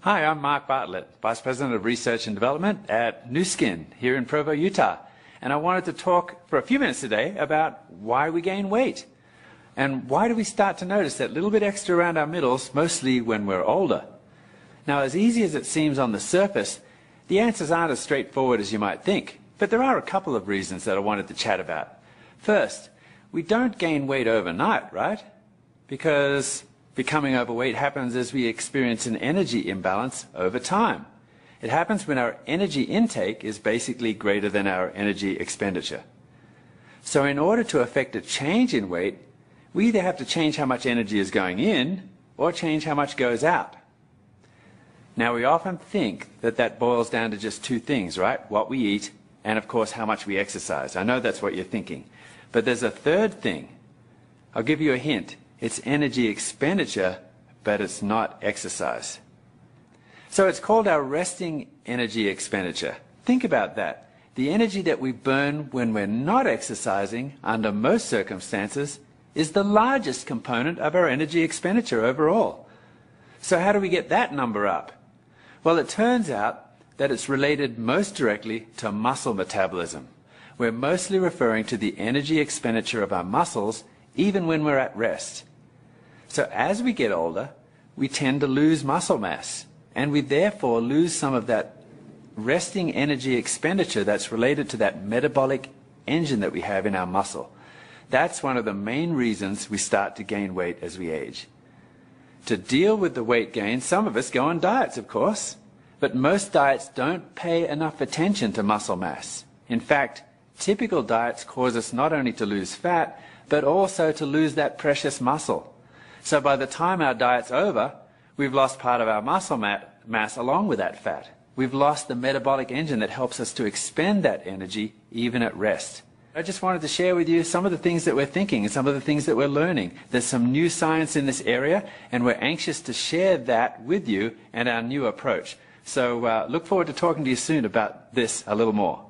Hi, I'm Mark Bartlett, Vice President of Research and Development at Nu Skin here in Provo, Utah. And I wanted to talk for a few minutes today about why we gain weight. And why do we start to notice that little bit extra around our middles, mostly when we're older? Now, as easy as it seems on the surface, the answers aren't as straightforward as you might think. But there are a couple of reasons that I wanted to chat about. First, we don't gain weight overnight, right? Because becoming overweight happens as we experience an energy imbalance over time. It happens when our energy intake is basically greater than our energy expenditure. So in order to affect a change in weight, we either have to change how much energy is going in or change how much goes out. Now, we often think that that boils down to just two things, right? What we eat and, of course, how much we exercise. I know that's what you're thinking. But there's a third thing. I'll give you a hint. It's energy expenditure, but it's not exercise. So it's called our resting energy expenditure. Think about that. The energy that we burn when we're not exercising, under most circumstances, is the largest component of our energy expenditure overall. So how do we get that number up? Well, it turns out that it's related most directly to muscle metabolism. We're mostly referring to the energy expenditure of our muscles, even when we're at rest. So as we get older, we tend to lose muscle mass, and we therefore lose some of that resting energy expenditure that's related to that metabolic engine that we have in our muscle. That's one of the main reasons we start to gain weight as we age. To deal with the weight gain, some of us go on diets, of course, but most diets don't pay enough attention to muscle mass. In fact, typical diets cause us not only to lose fat, but also to lose that precious muscle. So by the time our diet's over, we've lost part of our muscle mass along with that fat. We've lost the metabolic engine that helps us to expend that energy even at rest. I just wanted to share with you some of the things that we're thinking and some of the things that we're learning. There's some new science in this area, and we're anxious to share that with you and our new approach. So look forward to talking to you soon about this a little more.